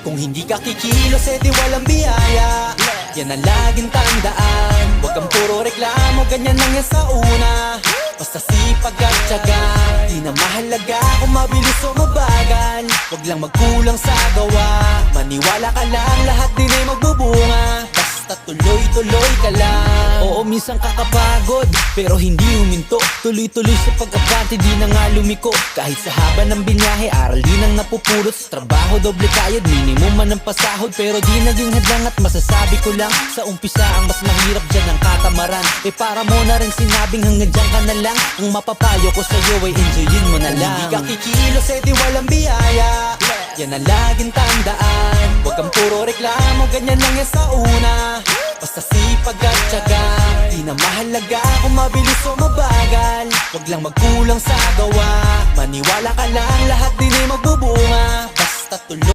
Kung hindi ka kikilos, edi walang biyaya. Yan ang laging tandaan. Huwag kang puro reklamo, ganyan lang yan sa una. Basta sipag at tiyaga, di na mahalaga kung mabilis o mabagal. Huwag lang magkulang sa gawa, maniwala ka lang, lahat din ay magbubunga. Basta tuloy-tuloy ka lang. Oo, minsan kakapagod, pero hindi huminto. Tuloy-tuloy sa pag-abante, di na nga lumiko. Kahit sa haba ng binyahe, aral din ang napupulot. Sa trabaho, doble kayod, minimum man ang pasahod. Pero di naging hadlang at masasabi ko lang, sa umpisa ang mas mahirap dyan ang katamaran. Para mo na rin sinabing hanggang dyan ka na lang. Ang mapapayo ko sa'yo ay enjoyin mo na lang. Hindi ka kikilos, edi walang biyaya. Yan ang laging tandaan. Huwag kang puro reklamo, ganyan lang yan sa una. Basta sipag at tiyaga, di na mahalaga kung mabilis o mabagal. Huwag lang magkulang sa gawa, maniwala ka lang, lahat din ay magbubunga. Basta tuloy.